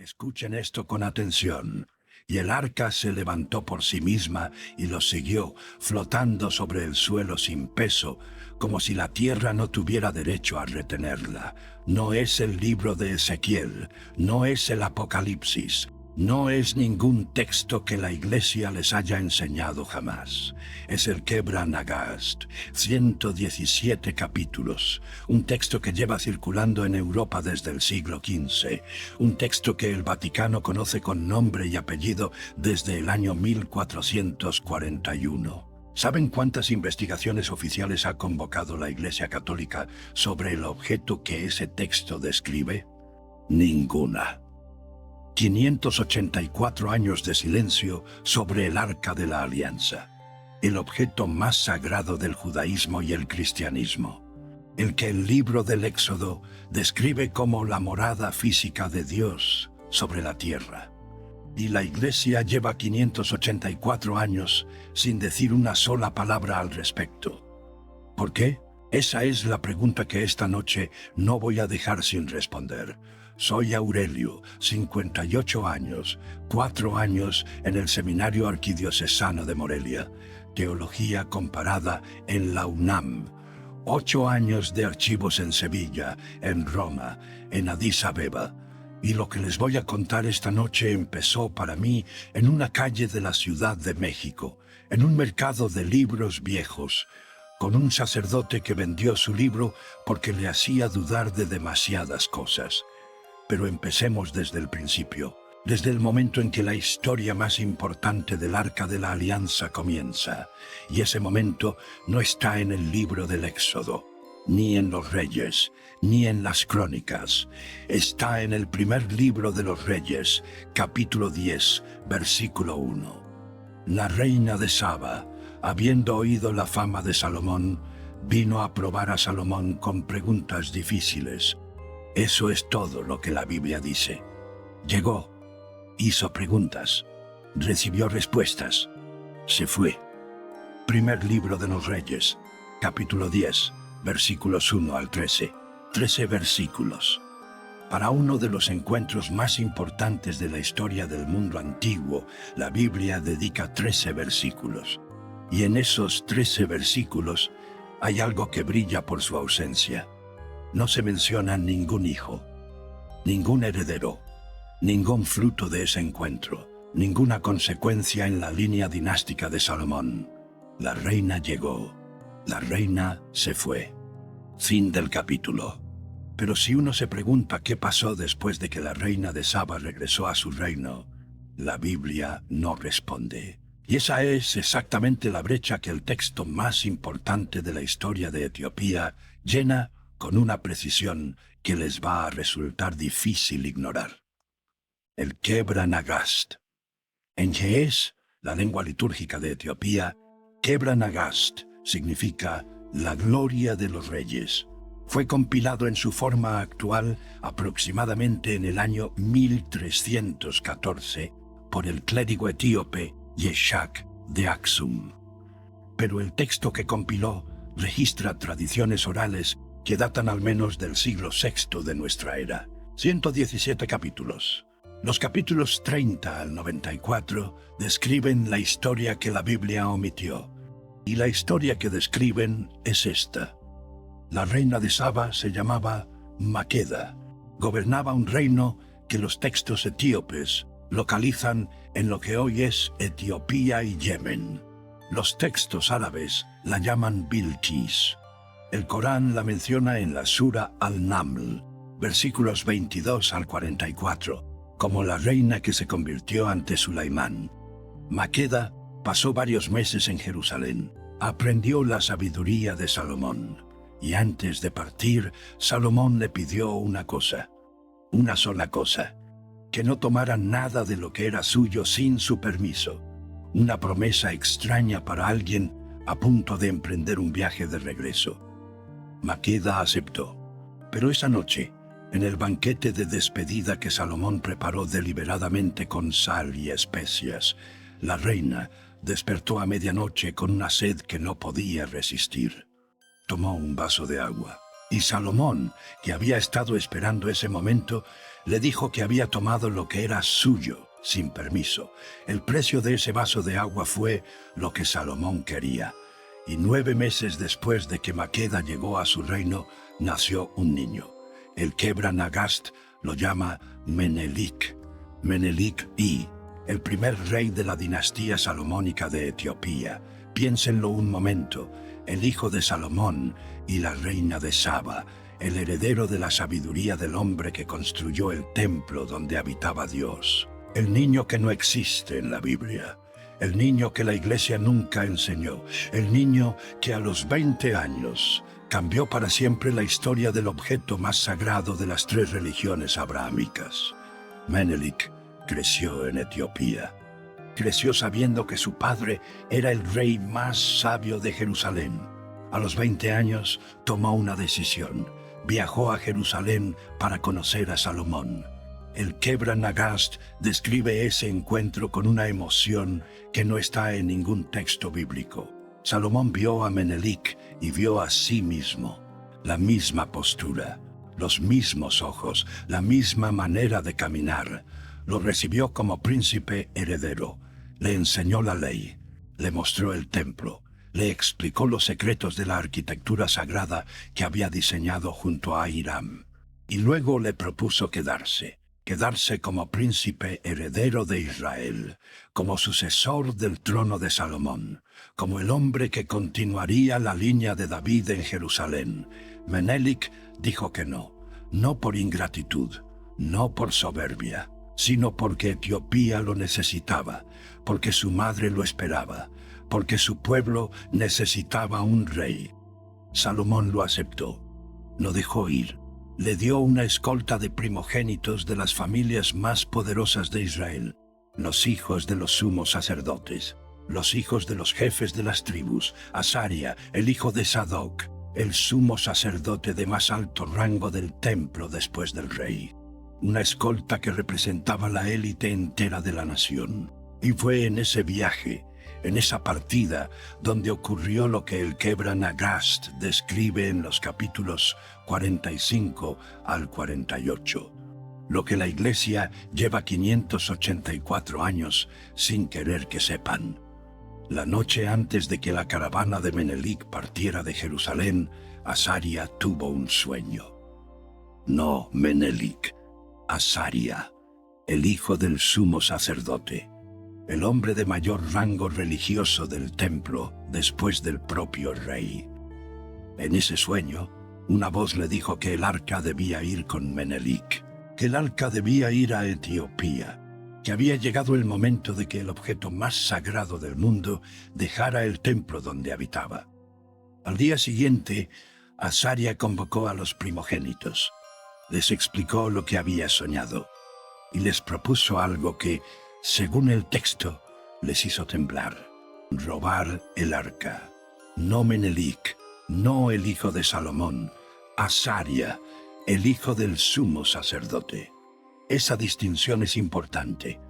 Escuchen esto con atención. Y el arca se levantó por sí misma y los siguió, flotando sobre el suelo sin peso, como si la tierra no tuviera derecho a retenerla. No es el libro de Ezequiel, no es el Apocalipsis, no es ningún texto que la Iglesia les haya enseñado jamás. Es el Kebra Nagast, 117 capítulos, un texto que lleva circulando en Europa desde el siglo XV, un texto que el Vaticano conoce con nombre y apellido desde el año 1441. ¿Saben cuántas investigaciones oficiales ha convocado la Iglesia Católica sobre el objeto que ese texto describe? Ninguna. 584 años de silencio sobre el Arca de la Alianza, el objeto más sagrado del judaísmo y el cristianismo, el que el libro del Éxodo describe como la morada física de Dios sobre la tierra. Y la Iglesia lleva 584 años sin decir una sola palabra al respecto. ¿Por qué? Esa es la pregunta que esta noche no voy a dejar sin responder. Soy Aurelio, 58 años, 4 años en el Seminario Arquidiocesano de Morelia, Teología Comparada en la UNAM, 8 años de archivos en Sevilla, en Roma, en Addis Abeba. Y lo que les voy a contar esta noche empezó para mí en una calle de la Ciudad de México, en un mercado de libros viejos, con un sacerdote que vendió su libro porque le hacía dudar de demasiadas cosas. Pero empecemos desde el principio, desde el momento en que la historia más importante del Arca de la Alianza comienza. Y ese momento no está en el libro del Éxodo, ni en los Reyes, ni en las Crónicas. Está en el primer libro de los Reyes, capítulo 10, versículo 1. La reina de Saba, habiendo oído la fama de Salomón, vino a probar a Salomón con preguntas difíciles. Eso es todo lo que la Biblia dice. Llegó, hizo preguntas, recibió respuestas, se fue. Primer libro de los Reyes, capítulo 10, versículos 1 al 13. 13 versículos. Para uno de los encuentros más importantes de la historia del mundo antiguo, la Biblia dedica 13 versículos. Y en esos 13 versículos hay algo que brilla por su ausencia. No se menciona ningún hijo, ningún heredero, ningún fruto de ese encuentro, ninguna consecuencia en la línea dinástica de Salomón. La reina llegó, la reina se fue. Fin del capítulo. Pero si uno se pregunta qué pasó después de que la reina de Saba regresó a su reino, la Biblia no responde. Y esa es exactamente la brecha que el texto más importante de la historia de Etiopía llena con una precisión que les va a resultar difícil ignorar. El Kebra Nagast. En Ge'ez, la lengua litúrgica de Etiopía, Kebra Nagast significa la gloria de los reyes. Fue compilado en su forma actual aproximadamente en el año 1314 por el clérigo etíope Yeshak de Aksum. Pero el texto que compiló registra tradiciones orales que datan al menos del siglo VI de nuestra era. 117 capítulos. Los capítulos 30 al 94 describen la historia que la Biblia omitió. Y la historia que describen es esta. La reina de Saba se llamaba Maqueda. Gobernaba un reino que los textos etíopes localizan en lo que hoy es Etiopía y Yemen. Los textos árabes la llaman Bilquis. El Corán la menciona en la Sura Al-Naml, versículos 22 al 44, como la reina que se convirtió ante Sulaimán. Maqueda pasó varios meses en Jerusalén, aprendió la sabiduría de Salomón, y antes de partir, Salomón le pidió una cosa, una sola cosa, que no tomara nada de lo que era suyo sin su permiso, una promesa extraña para alguien a punto de emprender un viaje de regreso. Maqueda aceptó, pero esa noche, en el banquete de despedida que Salomón preparó deliberadamente con sal y especias, la reina despertó a medianoche con una sed que no podía resistir. Tomó un vaso de agua, Y Salomón, que había estado esperando ese momento, le dijo que había tomado lo que era suyo, sin permiso. El precio de ese vaso de agua fue lo que Salomón quería. Y 9 meses después de que Maqueda llegó a su reino, nació un niño. El Kebra Nagast lo llama Menelik. Menelik I, el primer rey de la dinastía salomónica de Etiopía. Piénsenlo un momento, el hijo de Salomón y la reina de Saba, el heredero de la sabiduría del hombre que construyó el templo donde habitaba Dios. El niño que no existe en la Biblia. El niño que la iglesia nunca enseñó. El niño que a los 20 años cambió para siempre la historia del objeto más sagrado de las 3 religiones abrahámicas. Menelik creció en Etiopía. Creció sabiendo que su padre era el rey más sabio de Jerusalén. A los 20 años tomó una decisión. Viajó a Jerusalén para conocer a Salomón. El Kebra Nagast describe ese encuentro con una emoción que no está en ningún texto bíblico. Salomón vio a Menelik y vio a sí mismo. La misma postura, los mismos ojos, la misma manera de caminar. Lo recibió como príncipe heredero. Le enseñó la ley, le mostró el templo, le explicó los secretos de la arquitectura sagrada que había diseñado junto a Hiram. Y luego le propuso quedarse como príncipe heredero de Israel, como sucesor del trono de Salomón, como el hombre que continuaría la línea de David en Jerusalén. Menelik dijo que no, no por ingratitud, no por soberbia, sino porque Etiopía lo necesitaba, porque su madre lo esperaba, porque su pueblo necesitaba un rey. Salomón lo aceptó, lo dejó ir. Le dio una escolta de primogénitos de las familias más poderosas de Israel, los hijos de los sumos sacerdotes, los hijos de los jefes de las tribus, Azaria, el hijo de Sadoc, el sumo sacerdote de más alto rango del templo después del rey. Una escolta que representaba la élite entera de la nación. Y fue en ese viaje, en esa partida, donde ocurrió lo que el Kebra Nagast describe en los capítulos 45 al 48. Lo que la Iglesia lleva 584 años sin querer que sepan. La noche antes de que la caravana de Menelik partiera de Jerusalén, Azaria tuvo un sueño. No Menelik, Azaria, el hijo del sumo sacerdote, el hombre de mayor rango religioso del templo después del propio rey. En ese sueño, una voz le dijo que el arca debía ir con Menelik, que el arca debía ir a Etiopía, que había llegado el momento de que el objeto más sagrado del mundo dejara el templo donde habitaba. Al día siguiente, Azaria convocó a los primogénitos. Les explicó lo que había soñado y les propuso algo que, según el texto, les hizo temblar: robar el arca. No Menelik, no el hijo de Salomón, Azaria, el hijo del sumo sacerdote. Esa distinción es importante.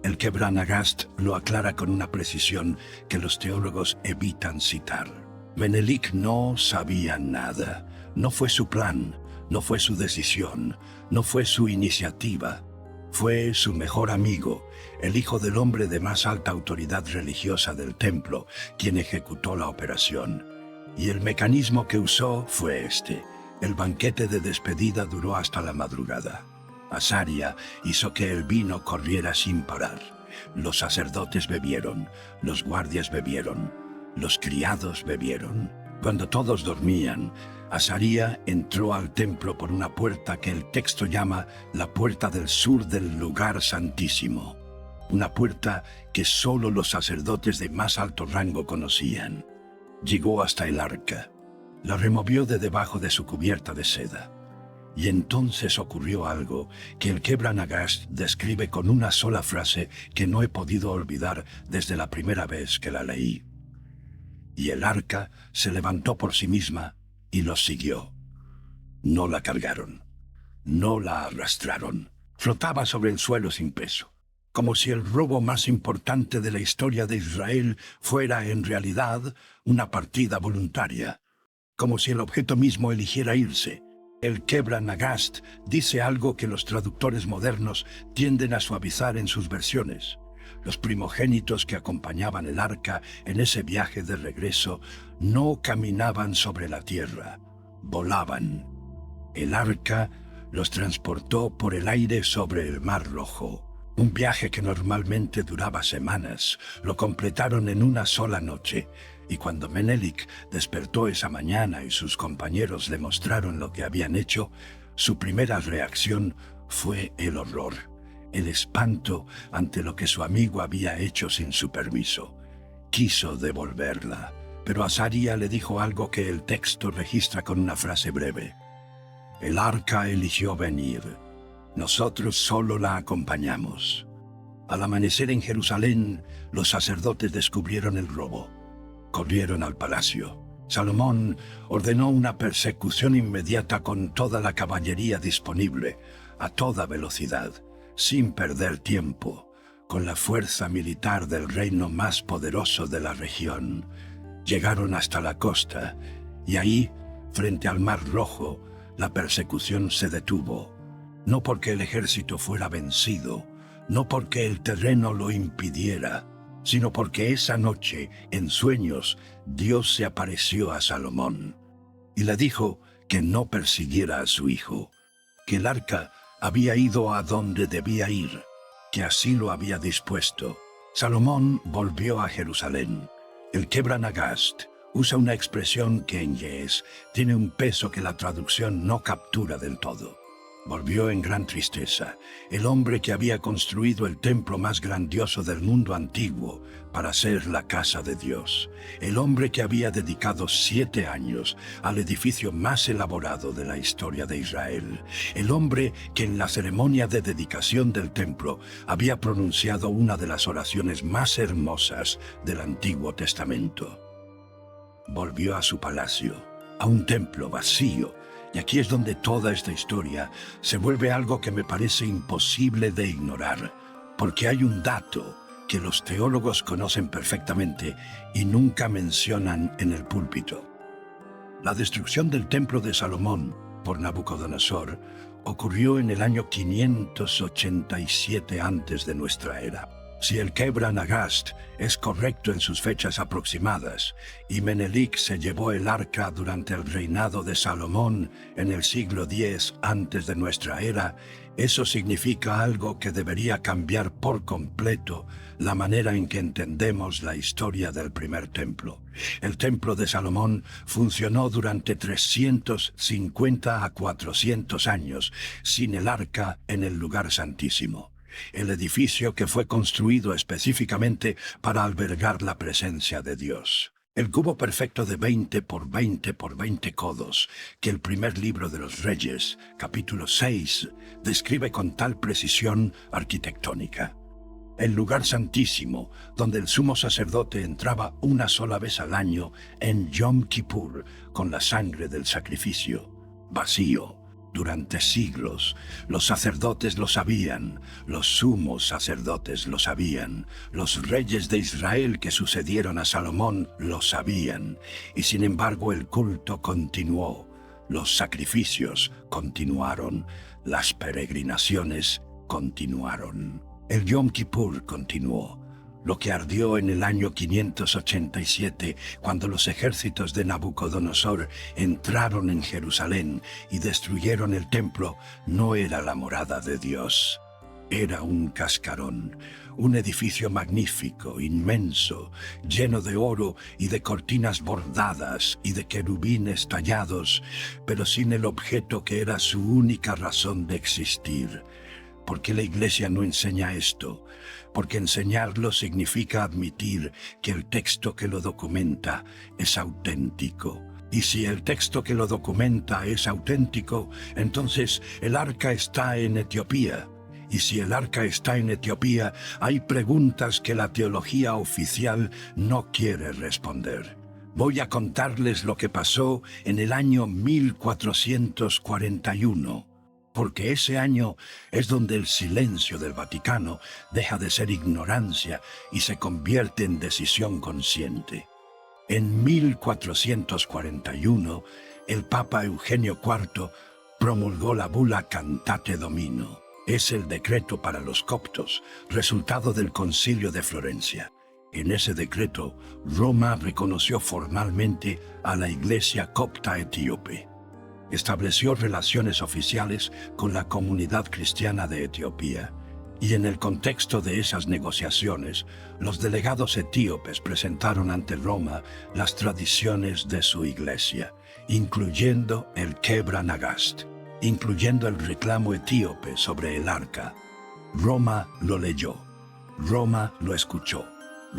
El Kebra Nagast lo aclara con una precisión que los teólogos evitan citar. Menelik no sabía nada, no fue su plan, no fue su decisión, no fue su iniciativa. Fue su mejor amigo, el hijo del hombre de más alta autoridad religiosa del templo, quien ejecutó la operación. Y el mecanismo que usó fue este. El banquete de despedida duró hasta la madrugada. Azaria hizo que el vino corriera sin parar. Los sacerdotes bebieron, los guardias bebieron, los criados bebieron. Cuando todos dormían, Azaria entró al templo por una puerta que el texto llama la puerta del sur del lugar santísimo. Una puerta que solo los sacerdotes de más alto rango conocían. Llegó hasta el arca. La removió de debajo de su cubierta de seda. Y entonces ocurrió algo que el Kebra Nagast describe con una sola frase que no he podido olvidar desde la primera vez que la leí. Y el arca se levantó por sí misma y los siguió. No la cargaron, no la arrastraron. Flotaba sobre el suelo sin peso, como si el robo más importante de la historia de Israel fuera en realidad una partida voluntaria. como si el objeto mismo eligiera irse. El Kebra Nagast dice algo que los traductores modernos tienden a suavizar en sus versiones. Los primogénitos que acompañaban el arca en ese viaje de regreso no caminaban sobre la tierra, volaban. El arca los transportó por el aire sobre el Mar Rojo. Un viaje que normalmente duraba semanas, lo completaron en una sola noche, y cuando Menelik despertó esa mañana y sus compañeros le mostraron lo que habían hecho, su primera reacción fue el horror, el espanto ante lo que su amigo había hecho sin su permiso. Quiso devolverla, pero Azaria le dijo algo que el texto registra con una frase breve. El arca eligió venir. Nosotros solo la acompañamos. Al amanecer en Jerusalén, los sacerdotes descubrieron el robo. Corrieron al palacio. Salomón ordenó una persecución inmediata con toda la caballería disponible, a toda velocidad, sin perder tiempo, con la fuerza militar del reino más poderoso de la región. Llegaron hasta la costa, y ahí, frente al Mar Rojo, la persecución se detuvo. No porque el ejército fuera vencido, no porque el terreno lo impidiera, sino porque esa noche, en sueños, Dios se apareció a Salomón y le dijo que no persiguiera a su hijo, que el arca había ido a donde debía ir, que así lo había dispuesto. Salomón volvió a Jerusalén. El Kebra Nagast usa una expresión que en Yes tiene un peso que la traducción no captura del todo. Volvió en gran tristeza, el hombre que había construido el templo más grandioso del mundo antiguo para ser la casa de Dios, el hombre que había dedicado 7 años al edificio más elaborado de la historia de Israel, el hombre que en la ceremonia de dedicación del templo había pronunciado una de las oraciones más hermosas del Antiguo Testamento. Volvió a su palacio, a un templo vacío. Y aquí es donde toda esta historia se vuelve algo que me parece imposible de ignorar, porque hay un dato que los teólogos conocen perfectamente y nunca mencionan en el púlpito. La destrucción del templo de Salomón por Nabucodonosor ocurrió en el año 587 antes de nuestra era. Si el Kebra Nagast es correcto en sus fechas aproximadas, y Menelik se llevó el arca durante el reinado de Salomón en el siglo X antes de nuestra era, eso significa algo que debería cambiar por completo la manera en que entendemos la historia del primer templo. El templo de Salomón funcionó durante 350 a 400 años sin el arca en el lugar santísimo. El edificio que fue construido específicamente para albergar la presencia de Dios. El cubo perfecto de 20 por 20 por 20 codos, que el primer libro de los Reyes, capítulo 6, describe con tal precisión arquitectónica. El lugar santísimo, donde el sumo sacerdote entraba una sola vez al año en Yom Kippur con la sangre del sacrificio, vacío. Durante siglos, los sacerdotes lo sabían, los sumos sacerdotes lo sabían, los reyes de Israel que sucedieron a Salomón lo sabían, y sin embargo el culto continuó, los sacrificios continuaron, las peregrinaciones continuaron. El Yom Kippur continuó. Lo que ardió en el año 587, cuando los ejércitos de Nabucodonosor entraron en Jerusalén y destruyeron el templo, no era la morada de Dios. Era un cascarón, un edificio magnífico, inmenso, lleno de oro y de cortinas bordadas y de querubines tallados, pero sin el objeto que era su única razón de existir. ¿Por qué la Iglesia no enseña esto? Porque enseñarlo significa admitir que el texto que lo documenta es auténtico. Y si el texto que lo documenta es auténtico, entonces el arca está en Etiopía. Y si el arca está en Etiopía, hay preguntas que la teología oficial no quiere responder. Voy a contarles lo que pasó en el año 1441. Porque ese año es donde el silencio del Vaticano deja de ser ignorancia y se convierte en decisión consciente. En 1441, el Papa Eugenio IV promulgó la bula Cantate Domino. Es el decreto para los coptos, resultado del Concilio de Florencia. En ese decreto, Roma reconoció formalmente a la Iglesia copta etíope. Estableció relaciones oficiales con la comunidad cristiana de Etiopía. Y en el contexto de esas negociaciones, los delegados etíopes presentaron ante Roma las tradiciones de su iglesia, incluyendo el Kebra Nagast, incluyendo el reclamo etíope sobre el arca. Roma lo leyó, Roma lo escuchó,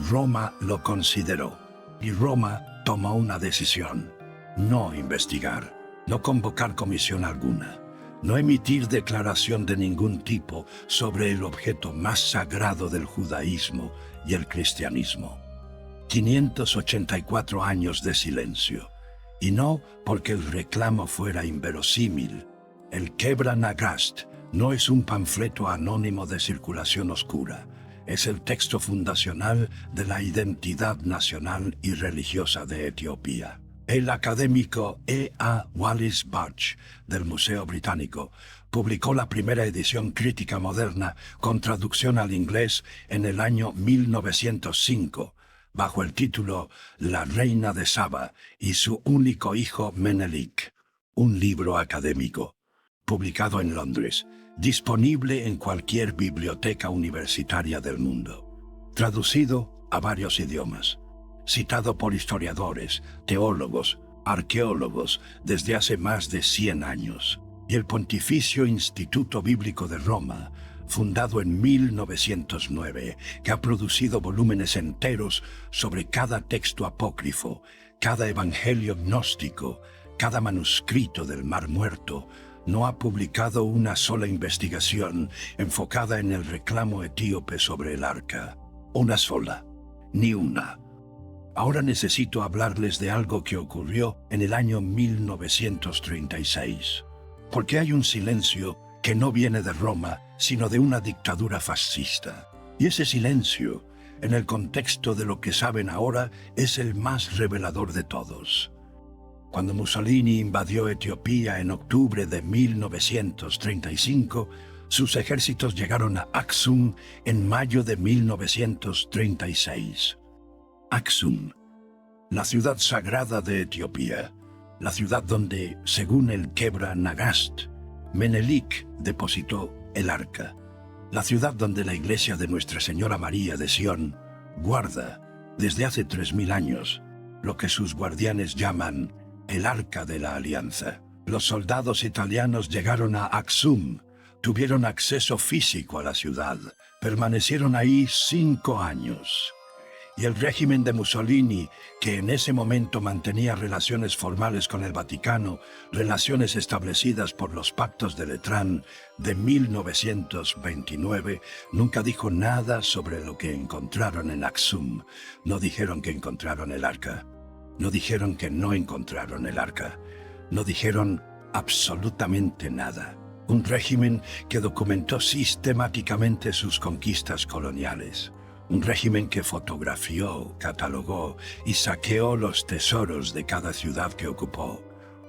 Roma lo consideró, y Roma tomó una decisión: no investigar, no convocar comisión alguna, no emitir declaración de ningún tipo sobre el objeto más sagrado del judaísmo y el cristianismo. 584 años de silencio, y no porque el reclamo fuera inverosímil. El Kebra Nagast no es un panfleto anónimo de circulación oscura, es el texto fundacional de la identidad nacional y religiosa de Etiopía. El académico E. A. Wallis Budge, del Museo Británico, publicó la primera edición crítica moderna con traducción al inglés en el año 1905, bajo el título La Reina de Saba y su único hijo Menelik, un libro académico, publicado en Londres, disponible en cualquier biblioteca universitaria del mundo, traducido a varios idiomas, citado por historiadores, teólogos, arqueólogos desde hace más de 100 años, y el Pontificio Instituto Bíblico de Roma, fundado en 1909, que ha producido volúmenes enteros sobre cada texto apócrifo, cada evangelio gnóstico, cada manuscrito del Mar Muerto, no ha publicado una sola investigación enfocada en el reclamo etíope sobre el arca. Una sola, ni una. Ahora necesito hablarles de algo que ocurrió en el año 1936, porque hay un silencio que no viene de Roma, sino de una dictadura fascista. Y ese silencio, en el contexto de lo que saben ahora, es el más revelador de todos. Cuando Mussolini invadió Etiopía en octubre de 1935, sus ejércitos llegaron a Aksum en mayo de 1936. Aksum, la ciudad sagrada de Etiopía, la ciudad donde, según el Kebra Nagast, Menelik depositó el arca, la ciudad donde la iglesia de Nuestra Señora María de Sion guarda, desde hace 3000 años, lo que sus guardianes llaman el Arca de la Alianza. Los soldados italianos llegaron a Aksum, tuvieron acceso físico a la ciudad, permanecieron ahí 5 años. Y el régimen de Mussolini, que en ese momento mantenía relaciones formales con el Vaticano, relaciones establecidas por los pactos de Letrán de 1929, nunca dijo nada sobre lo que encontraron en Aksum. No dijeron que encontraron el arca. No dijeron que no encontraron el arca. No dijeron absolutamente nada. Un régimen que documentó sistemáticamente sus conquistas coloniales. Un régimen que fotografió, catalogó y saqueó los tesoros de cada ciudad que ocupó.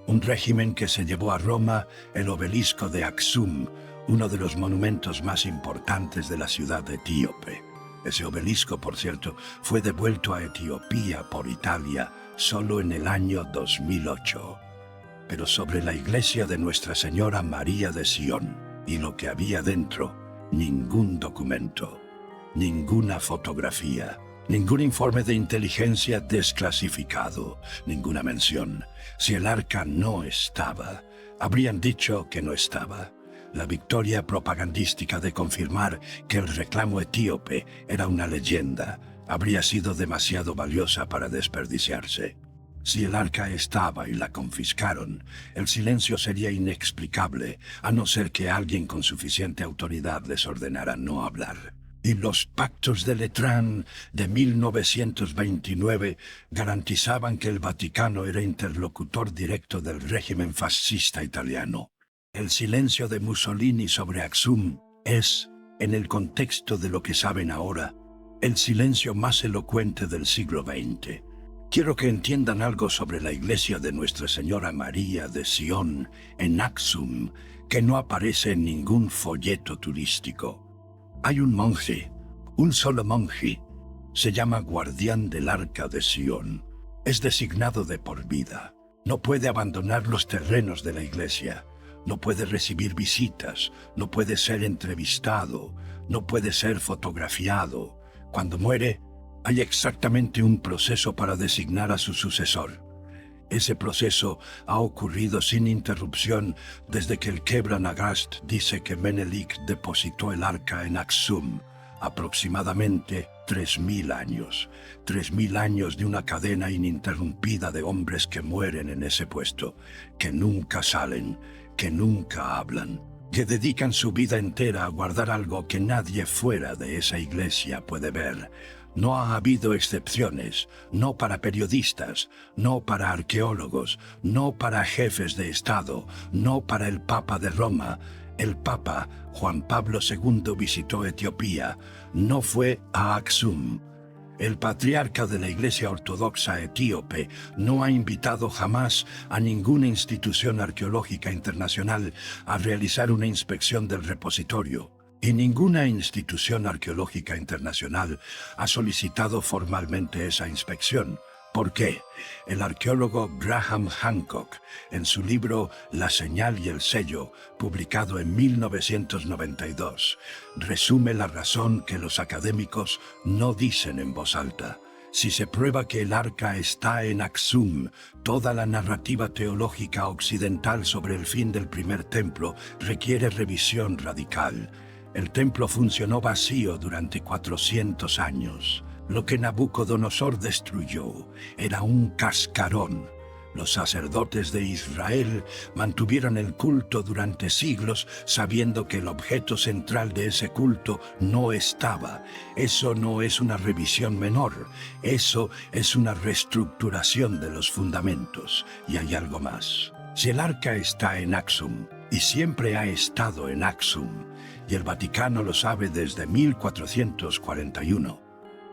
Un régimen que se llevó a Roma el obelisco de Aksum, uno de los monumentos más importantes de la ciudad etíope. Ese obelisco, por cierto, fue devuelto a Etiopía por Italia solo en el año 2008. Pero sobre la iglesia de Nuestra Señora María de Sion y lo que había dentro, ningún documento. Ninguna fotografía, ningún informe de inteligencia desclasificado, ninguna mención. Si el arca no estaba, habrían dicho que no estaba. La victoria propagandística de confirmar que el reclamo etíope era una leyenda habría sido demasiado valiosa para desperdiciarse. Si el arca estaba y la confiscaron, el silencio sería inexplicable, a no ser que alguien con suficiente autoridad les ordenara no hablar. Y los pactos de Letrán de 1929 garantizaban que el Vaticano era interlocutor directo del régimen fascista italiano. El silencio de Mussolini sobre Aksum es, en el contexto de lo que saben ahora, el silencio más elocuente del siglo XX. Quiero que entiendan algo sobre la iglesia de Nuestra Señora María de Sion en Aksum, que no aparece en ningún folleto turístico. Hay un monje, un solo monje, se llama guardián del Arca de Sion. Es designado de por vida. No puede abandonar los terrenos de la iglesia. No puede recibir visitas, no puede ser entrevistado, no puede ser fotografiado. Cuando muere, hay exactamente un proceso para designar a su sucesor. Ese proceso ha ocurrido sin interrupción desde que el Kebra Nagast dice que Menelik depositó el arca en Aksum, aproximadamente 3000 años. 3000 años de una cadena ininterrumpida de hombres que mueren en ese puesto, que nunca salen, que nunca hablan, que dedican su vida entera a guardar algo que nadie fuera de esa iglesia puede ver. No ha habido excepciones, no para periodistas, no para arqueólogos, no para jefes de Estado, no para el Papa de Roma. El Papa Juan Pablo II visitó Etiopía, no fue a Aksum. El patriarca de la Iglesia Ortodoxa etíope no ha invitado jamás a ninguna institución arqueológica internacional a realizar una inspección del repositorio. Y ninguna institución arqueológica internacional ha solicitado formalmente esa inspección. ¿Por qué? El arqueólogo Graham Hancock, en su libro La señal y el sello, publicado en 1992, resume la razón que los académicos no dicen en voz alta. Si se prueba que el arca está en Aksum, toda la narrativa teológica occidental sobre el fin del primer templo requiere revisión radical. El templo funcionó vacío durante 400 años. Lo que Nabucodonosor destruyó era un cascarón. Los sacerdotes de Israel mantuvieron el culto durante siglos sabiendo que el objeto central de ese culto no estaba. Eso no es una revisión menor, eso es una reestructuración de los fundamentos. Y hay algo más. Si el arca está en Aksum, y siempre ha estado en Aksum, y el Vaticano lo sabe desde 1441,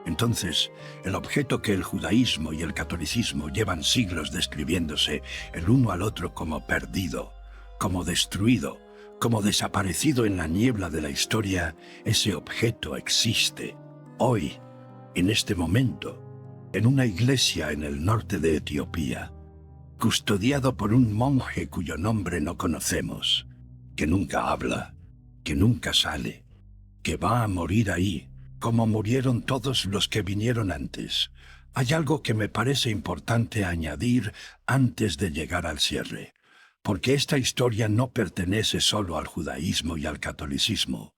entonces, el objeto que el judaísmo y el catolicismo llevan siglos describiéndose el uno al otro como perdido, como destruido, como desaparecido en la niebla de la historia, ese objeto existe, hoy, en este momento, en una iglesia en el norte de Etiopía, custodiado por un monje cuyo nombre no conocemos, que nunca habla, que nunca sale, que va a morir ahí, como murieron todos los que vinieron antes. Hay algo que me parece importante añadir antes de llegar al cierre, porque esta historia no pertenece solo al judaísmo y al catolicismo.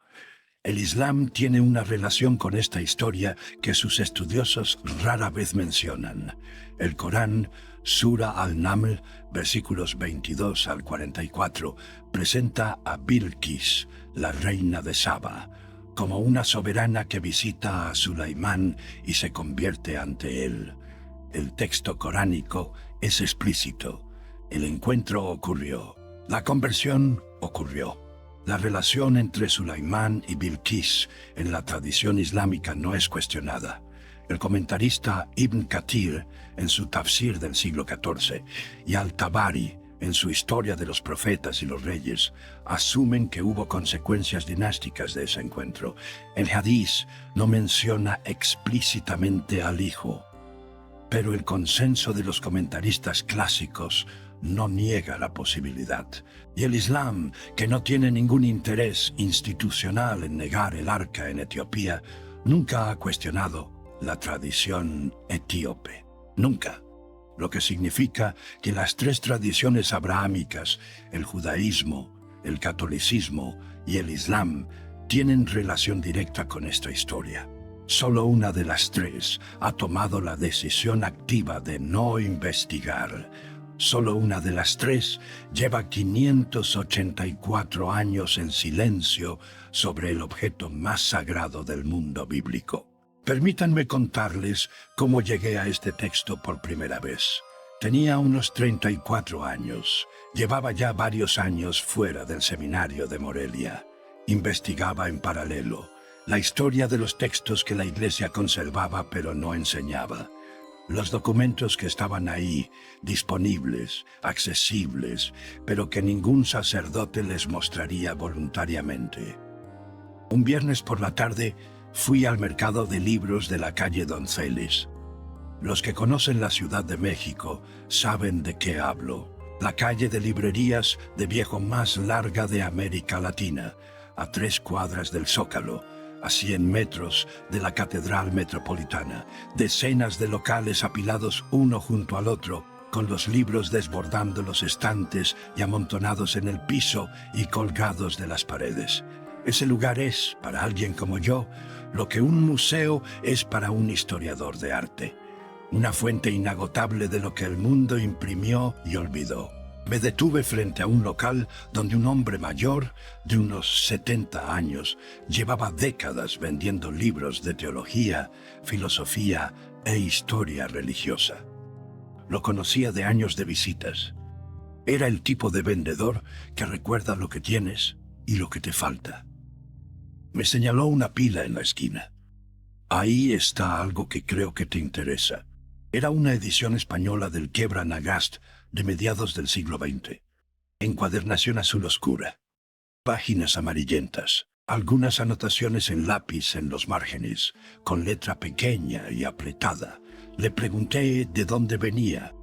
El Islam tiene una relación con esta historia que sus estudiosos rara vez mencionan. El Corán, Sura al-Naml, versículos 22 al 44, presenta a Bilqis, la reina de Saba, como una soberana que visita a Sulaimán y se convierte ante él. El texto coránico es explícito. El encuentro ocurrió. La conversión ocurrió. La relación entre Sulaimán y Bilqis en la tradición islámica no es cuestionada. El comentarista Ibn Kathir, en su tafsir del siglo XIV, y Al-Tabari, en su Historia de los Profetas y los Reyes, asumen que hubo consecuencias dinásticas de ese encuentro. El Hadís no menciona explícitamente al hijo, pero el consenso de los comentaristas clásicos no niega la posibilidad. Y el Islam, que no tiene ningún interés institucional en negar el arca en Etiopía, nunca ha cuestionado la tradición etíope. Nunca. Lo que significa que las tres tradiciones abrahámicas, el judaísmo, el catolicismo y el islam, tienen relación directa con esta historia. Solo una de las tres ha tomado la decisión activa de no investigar. Solo una de las tres lleva 584 años en silencio sobre el objeto más sagrado del mundo bíblico. Permítanme contarles cómo llegué a este texto por primera vez. Tenía unos 34 años. Llevaba ya varios años fuera del seminario de Morelia. Investigaba en paralelo la historia de los textos que la Iglesia conservaba pero no enseñaba. Los documentos que estaban ahí, disponibles, accesibles, pero que ningún sacerdote les mostraría voluntariamente. Un viernes por la tarde fui al mercado de libros de la calle Donceles. Los que conocen la Ciudad de México saben de qué hablo. La calle de librerías de viejo más larga de América Latina, a 3 cuadras del Zócalo, a 100 metros de la Catedral Metropolitana, decenas de locales apilados uno junto al otro, con los libros desbordando los estantes y amontonados en el piso y colgados de las paredes. Ese lugar es, para alguien como yo, lo que un museo es para un historiador de arte. Una fuente inagotable de lo que el mundo imprimió y olvidó. Me detuve frente a un local donde un hombre mayor, de unos 70 años, llevaba décadas vendiendo libros de teología, filosofía e historia religiosa. Lo conocía de años de visitas. Era el tipo de vendedor que recuerda lo que tienes y lo que te falta. Me señaló una pila en la esquina. Ahí está algo que creo que te interesa. Era una edición española del Quebra Nagast de mediados del siglo XX. Encuadernación azul oscura. Páginas amarillentas. Algunas anotaciones en lápiz en los márgenes, con letra pequeña y apretada. Le pregunté de dónde venía.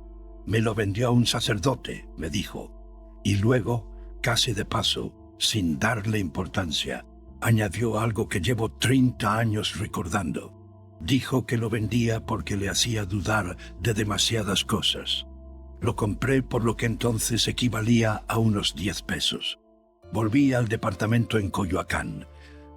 Me lo vendió a un sacerdote, me dijo. Y luego, casi de paso, sin darle importancia, añadió algo que llevo 30 años recordando. Dijo que lo vendía porque le hacía dudar de demasiadas cosas. Lo compré por lo que entonces equivalía a unos 10 pesos. Volví al departamento en Coyoacán.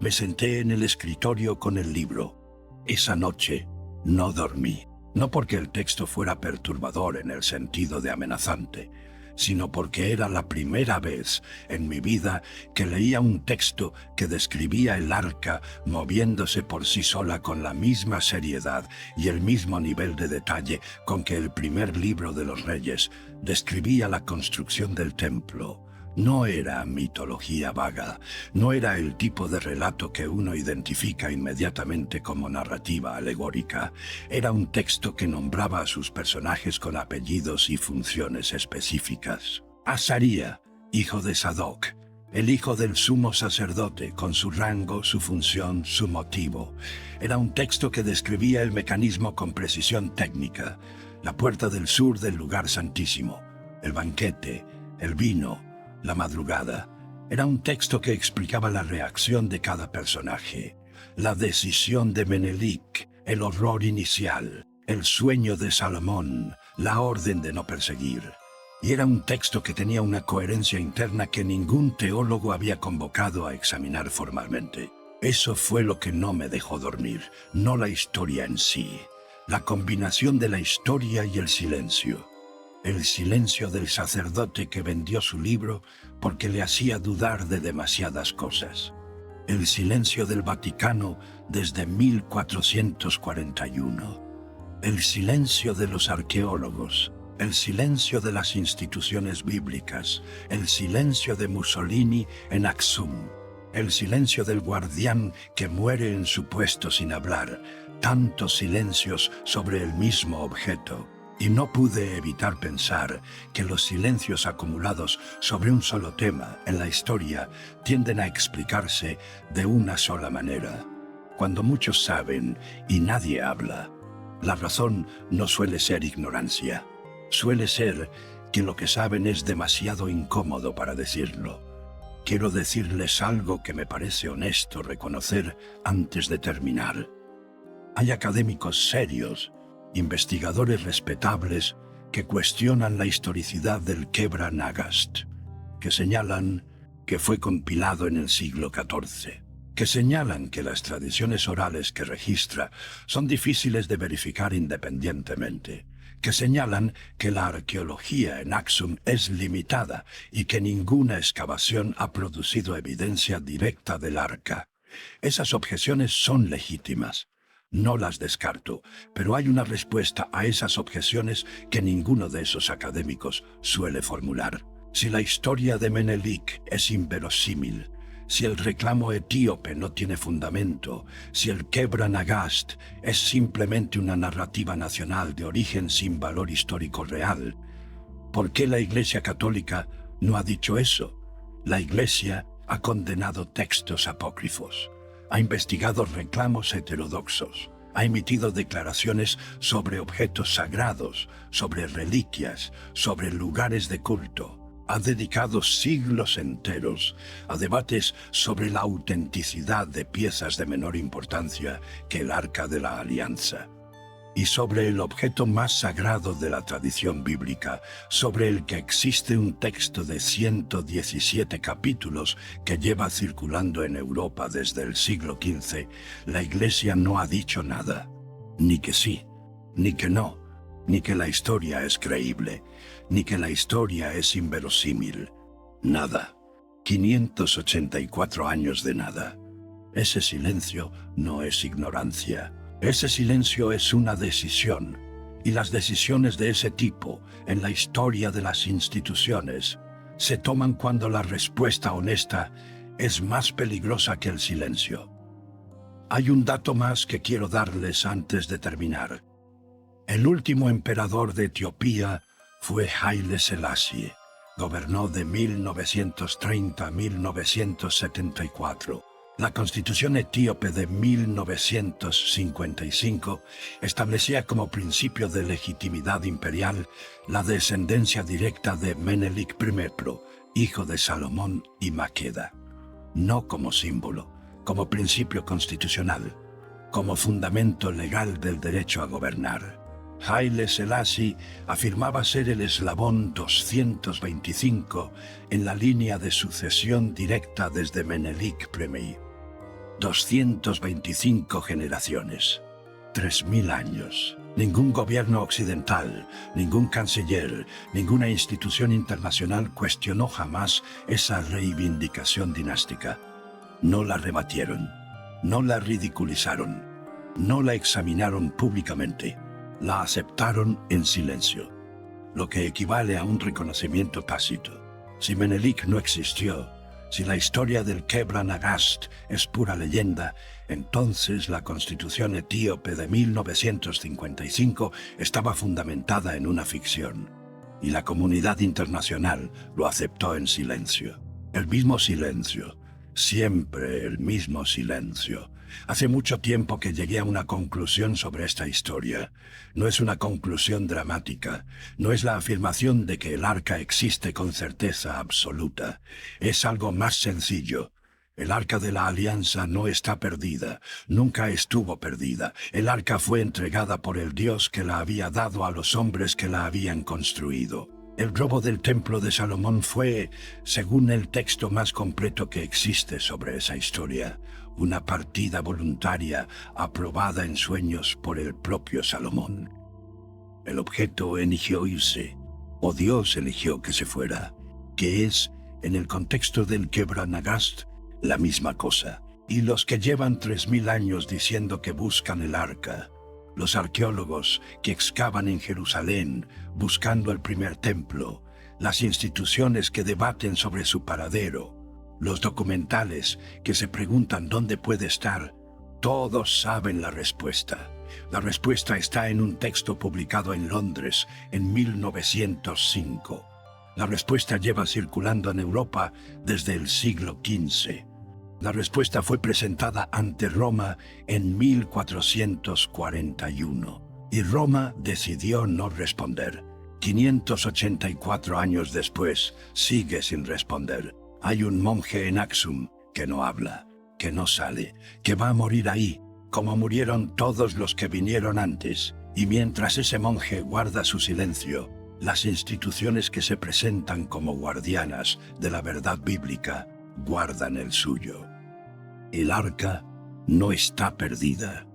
Me senté en el escritorio con el libro. Esa noche no dormí. No porque el texto fuera perturbador en el sentido de amenazante, sino porque era la primera vez en mi vida que leía un texto que describía el arca moviéndose por sí sola con la misma seriedad y el mismo nivel de detalle con que el primer libro de los Reyes describía la construcción del templo. No era mitología vaga, no era el tipo de relato que uno identifica inmediatamente como narrativa alegórica. Era un texto que nombraba a sus personajes con apellidos y funciones específicas. Azaría, hijo de Sadoc, el hijo del sumo sacerdote, con su rango, su función, su motivo. Era un texto que describía el mecanismo con precisión técnica, la puerta del sur del lugar santísimo, el banquete, el vino, la madrugada. Era un texto que explicaba la reacción de cada personaje, la decisión de Menelik, el horror inicial, el sueño de Salomón, la orden de no perseguir. Y era un texto que tenía una coherencia interna que ningún teólogo había convocado a examinar formalmente. Eso fue lo que no me dejó dormir, no la historia en sí, la combinación de la historia y el silencio. El silencio del sacerdote que vendió su libro porque le hacía dudar de demasiadas cosas. El silencio del Vaticano desde 1441. El silencio de los arqueólogos. El silencio de las instituciones bíblicas. El silencio de Mussolini en Axum. El silencio del guardián que muere en su puesto sin hablar. Tantos silencios sobre el mismo objeto. Y no pude evitar pensar que los silencios acumulados sobre un solo tema en la historia tienden a explicarse de una sola manera. Cuando muchos saben y nadie habla, la razón no suele ser ignorancia. Suele ser que lo que saben es demasiado incómodo para decirlo. Quiero decirles algo que me parece honesto reconocer antes de terminar. Hay académicos serios, investigadores respetables que cuestionan la historicidad del Quebra Nagast, que señalan que fue compilado en el siglo XIV, que señalan que las tradiciones orales que registra son difíciles de verificar independientemente, que señalan que la arqueología en Axum es limitada y que ninguna excavación ha producido evidencia directa del arca. Esas objeciones son legítimas. No las descarto, pero hay una respuesta a esas objeciones que ninguno de esos académicos suele formular. Si la historia de Menelik es inverosímil, Si el reclamo etíope no tiene fundamento, si el Kebra Nagast es simplemente una narrativa nacional de origen sin valor histórico real, ¿por qué la Iglesia Católica no ha dicho eso? La Iglesia ha condenado textos apócrifos, ha investigado reclamos heterodoxos, ha emitido declaraciones sobre objetos sagrados, sobre reliquias, sobre lugares de culto. Ha dedicado siglos enteros a debates sobre la autenticidad de piezas de menor importancia que el Arca de la Alianza, y sobre el objeto más sagrado de la tradición bíblica, sobre el que existe un texto de 117 capítulos que lleva circulando en Europa desde el siglo XV, la Iglesia no ha dicho nada, ni que sí, ni que no, ni que la historia es creíble, ni que la historia es inverosímil. Nada. 584 años de nada. Ese silencio no es ignorancia. Ese silencio es una decisión. Y las decisiones de ese tipo, en la historia de las instituciones, se toman cuando la respuesta honesta es más peligrosa que el silencio. Hay un dato más que quiero darles antes de terminar. El último emperador de Etiopía fue Haile Selassie. Gobernó de 1930 a 1974. La Constitución etíope de 1955 establecía como principio de legitimidad imperial la descendencia directa de Menelik I, hijo de Salomón y Maqueda. No como símbolo, como principio constitucional, como fundamento legal del derecho a gobernar. Haile Selassie afirmaba ser el eslabón 225 en la línea de sucesión directa desde Menelik I. 225 generaciones. 3000 años. Ningún gobierno occidental, ningún canciller, ninguna institución internacional cuestionó jamás esa reivindicación dinástica. No la rebatieron, no la ridiculizaron, no la examinaron públicamente. La aceptaron en silencio, lo que equivale a un reconocimiento tácito. Si Menelik no existió, si la historia del Kebra Nagast es pura leyenda, entonces la Constitución etíope de 1955 estaba fundamentada en una ficción, y la comunidad internacional lo aceptó en silencio. El mismo silencio, siempre el mismo silencio. Hace mucho tiempo que llegué a una conclusión sobre esta historia. No es una conclusión dramática, no es la afirmación de que el arca existe con certeza absoluta. Es algo más sencillo. El arca de la alianza no está perdida, nunca estuvo perdida. El arca fue entregada por el Dios que la había dado a los hombres que la habían construido. El robo del templo de Salomón fue, según el texto más completo que existe sobre esa historia, una partida voluntaria aprobada en sueños por el propio Salomón. El objeto eligió irse, o Dios eligió que se fuera, que es, en el contexto del Kebra Nagast, la misma cosa. Y los que llevan 3000 años diciendo que buscan el arca, los arqueólogos que excavan en Jerusalén buscando el primer templo, las instituciones que debaten sobre su paradero, los documentales que se preguntan dónde puede estar, todos saben la respuesta. La respuesta está en un texto publicado en Londres en 1905. La respuesta lleva circulando en Europa desde el siglo XV. La respuesta fue presentada ante Roma en 1441 y Roma decidió no responder. 584 años después, sigue sin responder. Hay un monje en Aksum que no habla, que no sale, que va a morir ahí, como murieron todos los que vinieron antes. Y mientras ese monje guarda su silencio, las instituciones que se presentan como guardianas de la verdad bíblica guardan el suyo. El arca no está perdida.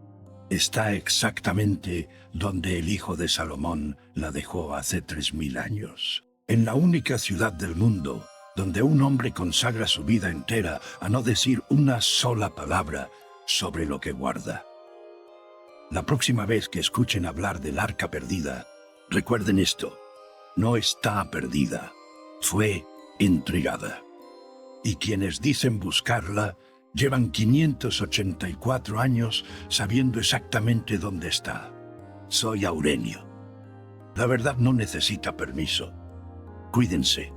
Está exactamente donde el hijo de Salomón la dejó hace 3000 años. En la única ciudad del mundo donde un hombre consagra su vida entera a no decir una sola palabra sobre lo que guarda. La próxima vez que escuchen hablar del arca perdida, recuerden esto: no está perdida, fue entregada. y quienes dicen buscarla llevan 584 años sabiendo exactamente dónde está. Soy Aurelio. La verdad no necesita permiso. Cuídense.